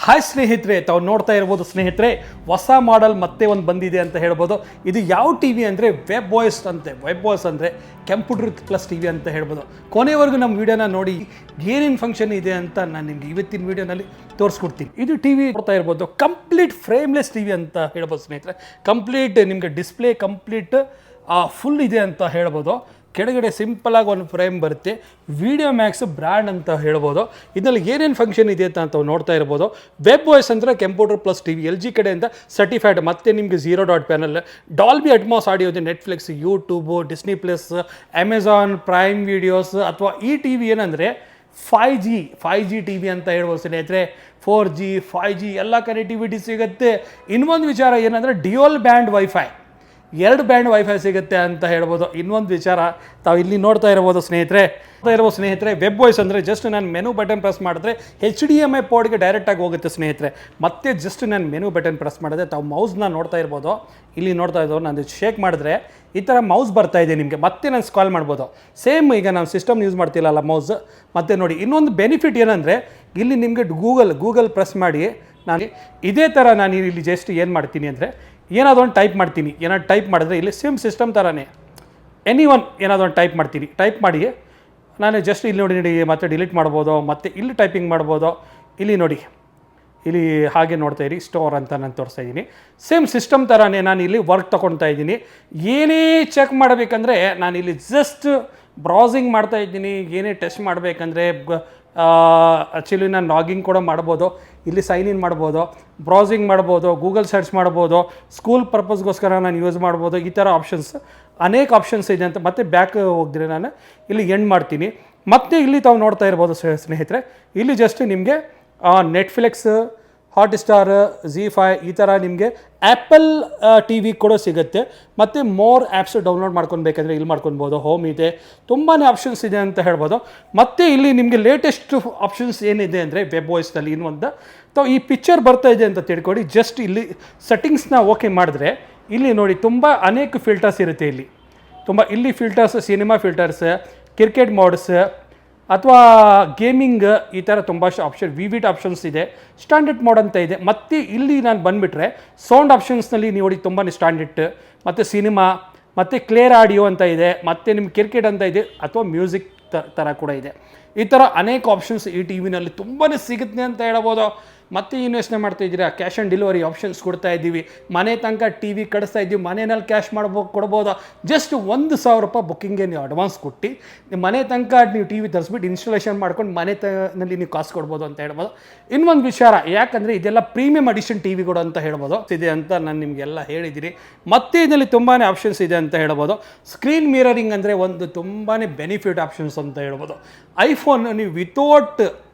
Hi ಸ್ನೇಹಿತರೆ, ತಾವು ನೋಡ್ತಾ ಇರ್ಬೋದು ಸ್ನೇಹಿತರೆ, ಹೊಸ ಮಾಡೆಲ್ ಮತ್ತೆ ಒಂದು ಬಂದಿದೆ ಅಂತ ಹೇಳ್ಬೋದು. ಇದು ಯಾವ ಟಿ ವಿ ಅಂದರೆ ವೆಬ್ ವಾಯ್ಸ್ ಅಂತೆ. ವೆಬ್ ವಾಯ್ಸ್ ಅಂದರೆ ಕಂಪ್ಯೂಟರ್ ಪ್ಲಸ್ ಟಿ ವಿ ಅಂತ ಹೇಳ್ಬೋದು. ಕೊನೆವರೆಗೂ ನಮ್ಮ ವೀಡಿಯೋನ ನೋಡಿ ಏನೇನು ಫಂಕ್ಷನ್ ಇದೆ ಅಂತ ನಾನು ನಿಮಗೆ ಇವತ್ತಿನ ವೀಡಿಯೋನಲ್ಲಿ ತೋರಿಸ್ಕೊಡ್ತೀನಿ. ಇದು ಟಿ ವಿ ನೋಡ್ತಾ ಇರ್ಬೋದು, ಕಂಪ್ಲೀಟ್ ಫ್ರೇಮ್ಲೆಸ್ ಟಿ ವಿ ಅಂತ ಹೇಳ್ಬೋದು ಸ್ನೇಹಿತರೆ. ಕಂಪ್ಲೀಟ್ ನಿಮಗೆ ಡಿಸ್ಪ್ಲೇ ಕಂಪ್ಲೀಟ್ ಫುಲ್ ಇದೆ ಅಂತ ಹೇಳ್ಬೋದು. ಕೆಳಗಡೆ ಸಿಂಪಲಾಗಿ ಒಂದು ಫ್ರೇಮ್ ಬರುತ್ತೆ. ವಿಡಿಯೋ ಮ್ಯಾಕ್ಸ್ ಬ್ರ್ಯಾಂಡ್ ಅಂತ ಹೇಳ್ಬೋದು. ಇದರಲ್ಲಿ ಏನೇನು ಫಂಕ್ಷನ್ ಇದೆ ಅಂತ ನೋಡ್ತಾ ಇರ್ಬೋದು. ವೆಬ್ ವಾಯ್ಸ್ ಅಂದರೆ computer plus T V, LG ಕಡೆಯಿಂದ ಸರ್ಟಿಫೈಡ್. ಮತ್ತು ನಿಮಗೆ 0 dot panel, Dolby Atmos audio ಇದೆ, Netflix, YouTube, Disney plus, Amazon Prime videos. ಅಥವಾ ಈ ಟಿ ವಿ ಏನಂದರೆ 5G ಟಿ ವಿ ಅಂತ ಹೇಳ್ಬೋದು ಸ್ನೇಹಿತರೆ. 4G 5G ಎಲ್ಲ ಕನೆಕ್ಟಿವಿಟಿ ಸಿಗುತ್ತೆ. ಇನ್ನೊಂದು ವಿಚಾರ ಏನಂದರೆ dual band wifi, 2 band wifi ಸಿಗುತ್ತೆ ಅಂತ ಹೇಳ್ಬೋದು. ಇನ್ನೊಂದು ವಿಚಾರ ತಾವು ಇಲ್ಲಿ ನೋಡ್ತಾ ಇರ್ಬೋದು ಸ್ನೇಹಿತರೆ. ವೆಬ್ ವಾಯ್ಸ್ ಅಂದರೆ ಜಸ್ಟ್ ನಾನು ಮೆನು ಬಟನ್ ಪ್ರೆಸ್ ಮಾಡಿದ್ರೆ HDMI ಪೋರ್ಟ್ಗೆ ಡೈರೆಕ್ಟಾಗಿ ಹೋಗುತ್ತೆ ಸ್ನೇಹಿತರೆ. ಮತ್ತೆ ಜಸ್ಟ್ ನಾನು ಮೆನು ಬಟನ್ ಪ್ರೆಸ್ ಮಾಡಿದ್ರೆ ತಾವು ಮೌಸ್ನ ನೋಡ್ತಾ ಇರ್ಬೋದು. ಇಲ್ಲಿ ನೋಡ್ತಾ ಇದ್ದವು, ನಾನು ಶೇಕ್ ಮಾಡಿದ್ರೆ ಈ ಥರ ಮೌಸ್ ಬರ್ತಾ ಇದೆ ನಿಮಗೆ. ಮತ್ತೆ ನಾನು ಸ್ಕಾಲ್ ಮಾಡ್ಬೋದು. ಸೇಮ್ ಈಗ ನಾವು ಸಿಸ್ಟಮ್ ಯೂಸ್ ಮಾಡ್ತಿಲ್ಲಲ್ಲ ಮೌಸ್. ಮತ್ತು ನೋಡಿ ಇನ್ನೊಂದು ಬೆನಿಫಿಟ್ ಏನಂದರೆ ಇಲ್ಲಿ ನಿಮಗೆ ಗೂಗಲ್ ಪ್ರೆಸ್ ಮಾಡಿ ನಾನು ಇದೇ ಥರ ನಾನು ಇಲ್ಲಿ ಜಸ್ಟ್ ಏನು ಮಾಡ್ತೀನಿ ಅಂದರೆ ಏನಾದರೂ ಒಂದು ಟೈಪ್ ಮಾಡ್ತೀನಿ. ಏನಾದ್ರು ಟೈಪ್ ಮಾಡಿದ್ರೆ ಇಲ್ಲಿ ಸೇಮ್ ಸಿಸ್ಟಮ್ ಥರನೇ ಏನಾದರೂ ಒಂದು ಟೈಪ್ ಮಾಡ್ತೀನಿ. ಟೈಪ್ ಮಾಡಿ ನಾನು ಜಸ್ಟ್ ಇಲ್ಲಿ ನೋಡಿ ಮತ್ತೆ ಡಿಲೀಟ್ ಮಾಡ್ಬೋದು. ಮತ್ತು ಇಲ್ಲಿ ಟೈಪಿಂಗ್ ಮಾಡ್ಬೋದು. ಇಲ್ಲಿ ನೋಡಿ, ಇಲ್ಲಿ ಹಾಗೆ ನೋಡ್ತಾ ಇರಿ, ಸ್ಟೋರ್ ಅಂತ ನಾನು ತೋರಿಸ್ತಾ ಇದ್ದೀನಿ. ಸೇಮ್ ಸಿಸ್ಟಮ್ ಥರನೇ ನಾನು ಇಲ್ಲಿ ವರ್ಕ್ ತೊಗೊಳ್ತಾ ಇದ್ದೀನಿ. ಏನೇ ಚೆಕ್ ಮಾಡಬೇಕಂದ್ರೆ ನಾನು ಇಲ್ಲಿ ಜಸ್ಟ್ ಬ್ರೌಸಿಂಗ್ ಮಾಡ್ತಾ ಇದ್ದೀನಿ. ಏನೇ ಟೆಸ್ಟ್ ಮಾಡಬೇಕಂದ್ರೆ ಆ್ಯಕ್ಚುಲಿ ನಾನು ಲಾಗಿಂಗ್ ಕೂಡ ಮಾಡ್ಬೋದು. ಇಲ್ಲಿ ಸೈನ್ ಇನ್ ಮಾಡ್ಬೋದು, ಬ್ರೌಸಿಂಗ್ ಮಾಡ್ಬೋದು, ಗೂಗಲ್ ಸರ್ಚ್ ಮಾಡ್ಬೋದು, ಸ್ಕೂಲ್ ಪರ್ಪಸ್ಗೋಸ್ಕರ ನಾನು ಯೂಸ್ ಮಾಡ್ಬೋದು. ಈ ಥರ ಆಪ್ಷನ್ಸ್ ಅನೇಕ ಆಪ್ಷನ್ಸ್ ಇದೆ ಅಂತ. ಮತ್ತೆ ಬ್ಯಾಕ್ ಹೋಗಿದ್ರೆ ನಾನು ಇಲ್ಲಿ ಎಂಡ್ ಮಾಡ್ತೀನಿ. ಮತ್ತೆ ಇಲ್ಲಿ ತಾವು ನೋಡ್ತಾ ಇರ್ಬೋದು ಸ್ನೇಹಿತರೆ, ಇಲ್ಲಿ ಜಸ್ಟ್ ನಿಮಗೆ ನೆಟ್ಫ್ಲಿಕ್ಸ್, ಹಾಟ್ಸ್ಟಾರ್, ZEE5 ಈ ಥರ ನಿಮಗೆ ಆ್ಯಪಲ್ ಟಿ ವಿ ಕೂಡ ಸಿಗುತ್ತೆ. ಮತ್ತು ಮೋರ್ ಆ್ಯಪ್ಸ್ ಡೌನ್ಲೋಡ್ ಮಾಡ್ಕೊಳ್ಬೇಕಂದ್ರೆ ಇಲ್ಲಿ ಮಾಡ್ಕೊಳ್ಬೋದು. ಹೋಮ್ ಇದೆ, ತುಂಬಾ ಆಪ್ಷನ್ಸ್ ಇದೆ ಅಂತ ಹೇಳ್ಬೋದು. ಮತ್ತು ಇಲ್ಲಿ ನಿಮಗೆ ಲೇಟೆಸ್ಟ್ ಆಪ್ಷನ್ಸ್ ಏನಿದೆ ಅಂದರೆ ವೆಬ್ ವಾಯ್ಸ್ನಲ್ಲಿ ಇನ್ನೊಂದು ಈ ಪಿಕ್ಚರ್ ಬರ್ತಾ ಇದೆ ಅಂತ ತಿಳ್ಕೊಳ್ಳಿ. ಜಸ್ಟ್ ಇಲ್ಲಿ ಸೆಟ್ಟಿಂಗ್ಸ್ನ ಓಕೆ ಮಾಡಿದ್ರೆ ಇಲ್ಲಿ ನೋಡಿ ತುಂಬ ಅನೇಕ ಫಿಲ್ಟರ್ಸ್ ಇರುತ್ತೆ. ಇಲ್ಲಿ filters, cinema filters, cricket modes ಅಥವಾ ಗೇಮಿಂಗ್, ಈ ಥರ ತುಂಬ ವಿವಿಡ್ ಆಪ್ಷನ್ಸ್ ಇದೆ. ಸ್ಟ್ಯಾಂಡರ್ಡ್ ಮೋಡ್ ಅಂತ ಇದೆ. ಮತ್ತು ಇಲ್ಲಿ ನಾನು ಬಂದುಬಿಟ್ರೆ ಸೌಂಡ್ ಆಪ್ಷನ್ಸ್ನಲ್ಲಿ ನೋಡಿ ತುಂಬಾ ಸ್ಟ್ಯಾಂಡರ್ಡ್, ಮತ್ತು ಸಿನಿಮಾ, ಮತ್ತು ಕ್ಲಿಯರ್ ಆಡಿಯೋ ಅಂತ ಇದೆ, ಮತ್ತು ನಿಮ್ಮ ಕ್ರಿಕೆಟ್ ಅಂತ ಇದೆ, ಅಥವಾ ಮ್ಯೂಸಿಕ್ ಥರ ಕೂಡ ಇದೆ. ಈ ಥರ ಅನೇಕ ಆಪ್ಷನ್ಸ್ ಈ ಟಿ ವಿನಲ್ಲಿ ತುಂಬಾ ಸಿಗುತ್ತೆ ಅಂತ ಹೇಳ್ಬೋದು. ಮತ್ತೆ ಏನು ಯೋಚನೆ ಮಾಡ್ತಾ ಇದ್ದೀರಾ, ಕ್ಯಾಶ್ ಆನ್ ಡೆಲಿವರಿ ಆಪ್ಷನ್ಸ್ ಕೊಡ್ತಾ ಇದ್ದೀವಿ. ಮನೆ ತನಕ ಟಿ ವಿ ಕಳಿಸ್ತಾ ಇದ್ದೀವಿ. ಮನೆಯಲ್ಲಿ ಕ್ಯಾಶ್ ಕೊಡ್ಬೋದು. ಜಸ್ಟ್ $1,000 ಬುಕ್ಕಿಂಗ್ಗೆ ನೀವು ಅಡ್ವಾನ್ಸ್ ಕೊಟ್ಟು ನಿಮ್ಮ ಮನೆ ತನಕ ನೀವು ಟಿ ವಿ ತರಿಸ್ಬಿಟ್ಟು ಇನ್ಸ್ಟಾಲೇಷನ್ ಮಾಡ್ಕೊಂಡು ನಲ್ಲಿ ನೀವು ಕಾಸು ಕೊಡ್ಬೋದು ಅಂತ ಹೇಳ್ಬೋದು. ಇನ್ನೊಂದು ವಿಚಾರ, ಯಾಕಂದರೆ ಇದೆಲ್ಲ ಪ್ರೀಮಿಯಂ ಅಡಿಷನ್ ಟಿ ವಿಗಳು ಅಂತ ಹೇಳ್ಬೋದು ಇದೆ ಅಂತ ನಾನು ನಿಮಗೆಲ್ಲ ಹೇಳಿದ್ದೀನಿ. ಮತ್ತು ಇದರಲ್ಲಿ ತುಂಬಾ ಆಪ್ಷನ್ಸ್ ಇದೆ ಅಂತ ಹೇಳ್ಬೋದು. ಸ್ಕ್ರೀನ್ ಮಿರರಿಂಗ್ ಅಂದರೆ ಒಂದು ತುಂಬಾ ಬೆನಿಫಿಟ್ ಆಪ್ಷನ್ಸ್ ಅಂತ ಹೇಳ್ಬೋದು. ಐಫೋನ್ ನೀವು ವಿತೌಟ್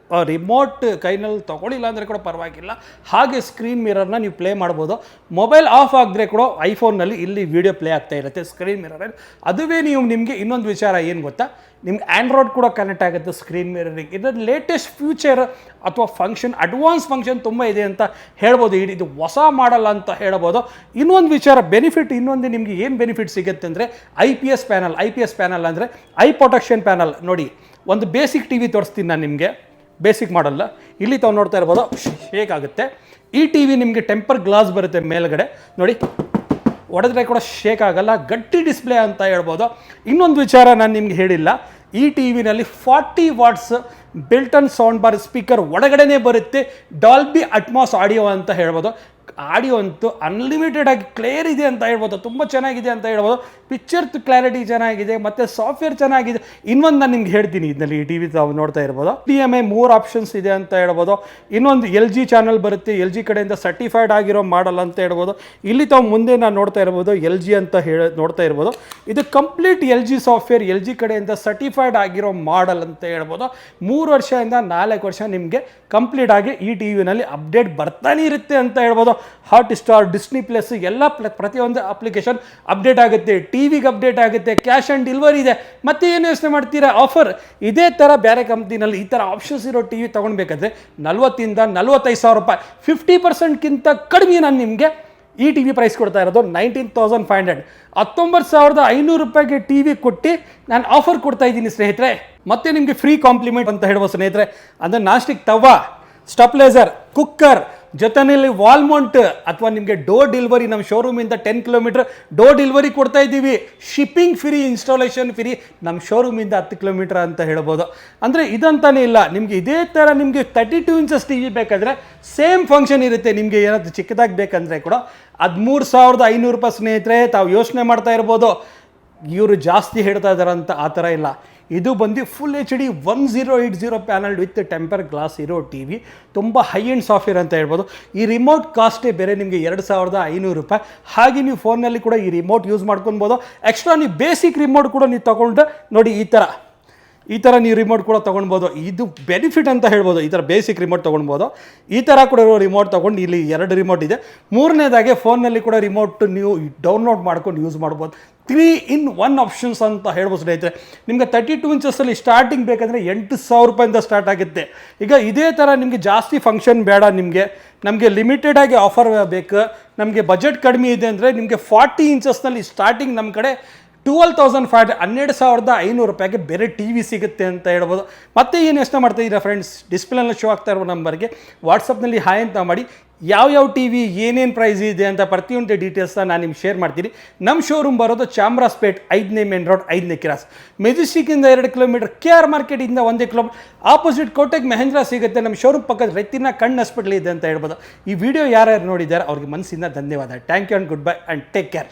ರಿಮೋಟ್ ಕೈನಲ್ಲಿ ತೊಗೊಳ್ಳಿಲ್ಲ ಅಂದರೆ ಕೂಡ ಪರವಾಗಿಲ್ಲ, ಹಾಗೆ ಸ್ಕ್ರೀನ್ ಮಿರರ್ನ ನೀವು ಪ್ಲೇ ಮಾಡ್ಬೋದು. ಮೊಬೈಲ್ ಆಫ್ ಆಗಿದ್ರೆ ಕೂಡ ಐಫೋನ್ನಲ್ಲಿ ಇಲ್ಲಿ ವಿಡಿಯೋ ಪ್ಲೇ ಆಗ್ತಾ ಇರುತ್ತೆ ಸ್ಕ್ರೀನ್ ಮಿರರಲ್ಲಿ. ಅದುವೇ ನಿಮಗೆ ಇನ್ನೊಂದು ವಿಚಾರ ಏನು ಗೊತ್ತಾ, ನಿಮ್ಗೆ ಆ್ಯಂಡ್ರಾಯ್ಡ್ ಕೂಡ ಕನೆಕ್ಟ್ ಆಗುತ್ತೆ ಸ್ಕ್ರೀನ್ ಮಿರರಿಂಗ್. ಇದರ ಲೇಟೆಸ್ಟ್ ಫ್ಯೂಚರ್ ಅಥವಾ ಫಂಕ್ಷನ್, ಅಡ್ವಾನ್ಸ್ ಫಂಕ್ಷನ್ ತುಂಬ ಇದೆ ಅಂತ ಹೇಳ್ಬೋದು. ಇದು ಹೊಸ ಮಾಡಲ್ಲ ಅಂತ ಹೇಳ್ಬೋದು. ಇನ್ನೊಂದು ವಿಚಾರ ಬೆನಿಫಿಟ್, ಇನ್ನೊಂದು ನಿಮಗೆ ಏನು ಬೆನಿಫಿಟ್ ಸಿಗುತ್ತೆ ಅಂದರೆ IPS ಪ್ಯಾನಲ್ ಅಂದರೆ ಐ ಪ್ರೊಟೆಕ್ಷನ್ ಪ್ಯಾನಲ್. ನೋಡಿ, ಒಂದು ಬೇಸಿಕ್ ಟಿ ವಿ ತೋರಿಸ್ತೀನಿ ನಾನು ನಿಮಗೆ. ಬೇಸಿಕ್ ಮಾಡಲ್ಲ, ಇಲ್ಲಿ ತಾವು ನೋಡ್ತಾ ಇರ್ಬೋದು, ಶೇಕ್ ಆಗುತ್ತೆ. ಈ ಟಿ ವಿ ನಿಮಗೆ ಟೆಂಪರ್ ಗ್ಲಾಸ್ ಬರುತ್ತೆ ಮೇಲ್ಗಡೆ, ನೋಡಿ ಹೊಡೆದ್ರೆ ಕೂಡ ಶೇಕ್ ಆಗಲ್ಲ, ಗಟ್ಟಿ ಡಿಸ್ಪ್ಲೇ ಅಂತ ಹೇಳ್ಬೋದು. ಇನ್ನೊಂದು ವಿಚಾರ ನಾನು ನಿಮ್ಗೆ ಹೇಳಿಲ್ಲ, ಈ ಟಿ ವಿನಲ್ಲಿ 40 watts built in sound bar speaker ಒಳಗಡೆನೇ ಬರುತ್ತೆ. ಡಾಲ್ಬಿ ಅಟ್ಮಾಸ್ ಆಡಿಯೋ ಅಂತ ಹೇಳ್ಬೋದು. ಆಡಿಯೋ ಅಂತೂ ಅನ್ಲಿಮಿಟೆಡ್ ಆಗಿ ಕ್ಲಿಯರ್ ಇದೆ ಅಂತ ಹೇಳ್ಬೋದು. ತುಂಬ ಚೆನ್ನಾಗಿದೆ ಅಂತ ಹೇಳ್ಬೋದು. ಪಿಕ್ಚರ್ ಕ್ಲಾರಿಟಿ ಚೆನ್ನಾಗಿದೆ, ಮತ್ತು ಸಾಫ್ಟ್ವೇರ್ ಚೆನ್ನಾಗಿದೆ. ಇನ್ನೊಂದು ನಾನು ನಿಮ್ಗೆ ಹೇಳ್ತೀನಿ, ಇದರಲ್ಲಿ ಈ ಟಿ ವಿ ತಾವು ನೋಡ್ತಾ ಇರ್ಬೋದು. HDMI 3 ಆಪ್ಷನ್ಸ್ ಇದೆ ಅಂತ ಹೇಳ್ಬೋದು. ಇನ್ನೊಂದು LG ಚಾನಲ್ ಬರುತ್ತೆ, LG ಕಡೆಯಿಂದ ಸರ್ಟಿಫೈಡ್ ಆಗಿರೋ ಮಾಡಲ್ ಅಂತ ಹೇಳ್ಬೋದು. ಇಲ್ಲಿ ತಾವು ಮುಂದೆ ನಾನು ನೋಡ್ತಾ ಇರ್ಬೋದು LG ಅಂತ ನೋಡ್ತಾ ಇರ್ಬೋದು. ಇದು ಕಂಪ್ಲೀಟ್ LG ಸಾಫ್ಟ್ವೇರ್, LG ಕಡೆಯಿಂದ ಸರ್ಟಿಫೈಡ್ ಆಗಿರೋ ಮಾಡಲ್ ಅಂತ ಹೇಳ್ಬೋದು. 3 ವರ್ಷದಿಂದ 4 ವರ್ಷ ನಿಮಗೆ ಕಂಪ್ಲೀಟ್ ಆಗಿ ಈ ಟಿ ವಿನಲ್ಲಿ ಅಪ್ಡೇಟ್ ಬರ್ತಾನೆ ಇರುತ್ತೆ ಅಂತ ಹೇಳ್ಬೋದು. ಹಾಟ್ಸ್ಟಾರ್, ಡಿಸ್ನಿ ಪ್ಲಸ್ ಎಲ್ಲ ಪ್ರತಿಯೊಂದು ಅಪ್ಲಿಕೇಶನ್ ಅಪ್ಡೇಟ್ ಆಗುತ್ತೆ. ಟಿ ವಿಗೆ ಅಪ್ಡೇಟ್ ಆಗುತ್ತೆ. ಕ್ಯಾಶ್ ಆನ್ ಡೆಲಿವರಿ ಇದೆ. ಮತ್ತೆ ಏನು ಯೋಚನೆ ಮಾಡ್ತೀರಾ, ಆಫರ್ ಇದೇ ಥರ ಬೇರೆ ಕಂಪ್ನಿನಲ್ಲಿ ಈ ಥರ ಆಪ್ಷನ್ಸ್ ಇರೋ ಟಿ ವಿ ತೊಗೊಳ್ಬೇಕಾದ್ರೆ 40,000 ಇಂದ 45,000 ರೂಪಾಯಿ, 50%ಗಿಂತ ಕಡಿಮೆ ನಾನು ನಿಮಗೆ ಈ ಟಿ ವಿ ಪ್ರೈಸ್ ಕೊಡ್ತಾ ಇರೋದು 19,500, 19,500 ರೂಪಾಯಿಗೆ ಟಿ ವಿ ಕೊಟ್ಟು ನಾನು ಆಫರ್ ಕೊಡ್ತಾ ಇದ್ದೀನಿ ಸ್ನೇಹಿತರೆ. ಮತ್ತೆ ನಿಮಗೆ ಫ್ರೀ ಕಾಂಪ್ಲಿಮೆಂಟ್ ಅಂತ ಹೇಳುವ ಸ್ನೇಹಿತರೆ, ಅಂದರೆ ನಾಸ್ಟಿಕ್ ತವಾ ಸ್ಟೆಪ್ಲೈಸರ್, ಕುಕ್ಕರ್, ಜೊತೆಯಲ್ಲಿ ವಾಲ್ ಮೌಂಟ್ ಅಥವಾ ನಿಮಗೆ ಡೋರ್ ಡೆಲಿವರಿ ನಮ್ಮ ಶೋರೂಮಿಂದ 10 ಕಿಲೋಮೀಟರ್ ಡೋರ್ ಡೆಲಿವರಿ ಕೊಡ್ತಾ ಇದ್ದೀವಿ. ಶಿಪ್ಪಿಂಗ್ ಫ್ರೀ, ಇನ್ಸ್ಟಾಲೇಷನ್ ಫ್ರೀ ನಮ್ಮ ಶೋರೂಮಿಂದ 10 ಕಿಲೋಮೀಟರ್ ಅಂತ ಹೇಳ್ಬೋದು. ಅಂದರೆ ಇದಂತಾನೇ ಇಲ್ಲ, ನಿಮಗೆ ಇದೇ ಥರ ನಿಮಗೆ 32 ಇಂಚಸ್ ಟಿ ವಿ ಬೇಕಾದರೆ ಸೇಮ್ ಫಂಕ್ಷನ್ ಇರುತ್ತೆ. ನಿಮಗೆ ಏನಾದರೂ ಚಿಕ್ಕದಾಗಿ ಬೇಕಂದರೆ ಕೂಡ 13,500 ರೂಪಾಯಿ. ಸ್ನೇಹಿತರೆ, ತಾವು ಯೋಚನೆ ಮಾಡ್ತಾ ಇರ್ಬೋದು ಇವರು ಜಾಸ್ತಿ ಹೇಳ್ತಾ ಇದ್ದಾರೆ ಅಂತ. ಆ ಥರ ಇಲ್ಲ. ಇದು ಬಂದು full HD 1080 panel with temper glass ಇರೋ ಟಿ ವಿ, ತುಂಬ ಹೈ ಎಂಡ್ ಸಾಫ್ಟ್ವೇರ್ ಅಂತ ಹೇಳ್ಬೋದು. ಈ ರಿಮೋಟ್ ಕಾಸ್ಟೇ ಬೇರೆ, ನಿಮಗೆ 2,500 ರೂಪಾಯಿ. ಹಾಗೆ ನೀವು ಫೋನಲ್ಲಿ ಕೂಡ ಈ ರಿಮೋಟ್ ಯೂಸ್ ಮಾಡ್ಕೊಬೋದು. ಎಕ್ಸ್ಟ್ರಾ ನೀವು ಬೇಸಿಕ್ ರಿಮೋಟ್ ಕೂಡ ನೀವು ತೊಗೊಂಡ್ರೆ ನೋಡಿ, ಈ ಥರ ನೀವು ರಿಮೋಟ್ ಕೂಡ ತೊಗೊಳ್ಬೋದು. ಇದು ಬೆನಿಫಿಟ್ ಅಂತ ಹೇಳ್ಬೋದು. ಈ ಥರ ಬೇಸಿಕ್ ರಿಮೋಟ್ ತೊಗೊಳ್ಬೋದು. ಈ ಥರ ಕೂಡ ರಿಮೋಟ್ ತೊಗೊಂಡು ಇಲ್ಲಿ 2 ರಿಮೋಟ್ ಇದೆ. ಮೂರನೇದಾಗೆ ಫೋನಲ್ಲಿ ಕೂಡ ರಿಮೋಟ್ ನೀವು ಡೌನ್ಲೋಡ್ ಮಾಡ್ಕೊಂಡು ಯೂಸ್ ಮಾಡ್ಬೋದು. 3-in-1 ಆಪ್ಷನ್ಸ್ ಅಂತ ಹೇಳ್ಬೋದು ಸ್ನೇಹಿತರೆ. ನಿಮಗೆ 32 ಇಂಚಸ್ಸಲ್ಲಿ ಸ್ಟಾರ್ಟಿಂಗ್ ಬೇಕಂದರೆ 8,000 ರೂಪಾಯಿಂದ ಸ್ಟಾರ್ಟ್ ಆಗುತ್ತೆ. ಈಗ ಇದೇ ಥರ ನಿಮಗೆ ಜಾಸ್ತಿ ಫಂಕ್ಷನ್ ಬೇಡ, ನಮಗೆ ಲಿಮಿಟೆಡಾಗಿ ಆಫರ್ ಬೇಕು, ನಮಗೆ ಬಜೆಟ್ ಕಡಿಮೆ ಇದೆ ಅಂದರೆ ನಿಮಗೆ 40 ಇಂಚಸ್ನಲ್ಲಿ ಸ್ಟಾರ್ಟಿಂಗ್ ನಮ್ಮ ಕಡೆ 12,500 12,500 ರೂಪಾಯಿಗೆ ಬೇರೆ ಟಿ ವಿ ಸಿಗುತ್ತೆ ಅಂತ ಹೇಳ್ಬೋದು. ಮತ್ತೆ ಏನು ಯೋಚನೆ ಮಾಡ್ತಾ ಇದ್ದೀರಾ ಫ್ರೆಂಡ್ಸ್, ಡಿಸ್ಪ್ಲೇನಲ್ಲಿ ಶೋ ಆಗ್ತಾ ಇರೋ ನಂಬರ್ಗೆ ವಾಟ್ಸಪ್ನಲ್ಲಿ ಹಾಯ್ ಅಂತ ಮಾಡಿ ಯಾವ ಟಿ ವಿ ಏನೇನು ಪ್ರೈಸ್ ಇದೆ ಅಂತ ಪ್ರತಿಯೊಂದು ಡೀಟೇಲ್ಸ್ನ ನಾನು ನಿಮ್ಗೆ ಶೇರ್ ಮಾಡ್ತೀನಿ. ನಮ್ಮ ಶೋರೂಮ್ ಬರೋದು ಚಾಮರಾಜಪೇಟ್ 5ನೇ ಮೇನ್ ರೋಡ್ 5ನೇ ಕ್ರಾಸ್, ಮೆಜೆಸ್ಟಿಕ್ಕಿಂದ 2 ಕಿಲೋಮೀಟರ್, KR ಮಾರ್ಕೆಟಿಂದ 1 ಕಿಲೋಮೀಟರ್, ಆಪೋಸಿಟ್ ಕೋಟೆಗೆ ಮಹೇಂದ್ರ ಸಿಗುತ್ತೆ. ನಮ್ಮ ಶೋರೂಮ್ ಪಕ್ಕದ ರೆತ್ತಿನ ಕಣ್ಣು ಹಾಸ್ಪಿಟಲ್ ಇದೆ ಅಂತ ಹೇಳ್ಬೋದು. ಈ ವಿಡಿಯೋ ಯಾರ್ಯಾರು ನೋಡಿದ್ದಾರೆ ಅವ್ರಿಗೆ ಮನಸ್ಸಿಂದ ಧನ್ಯವಾದ. Thank you and goodbye and take care.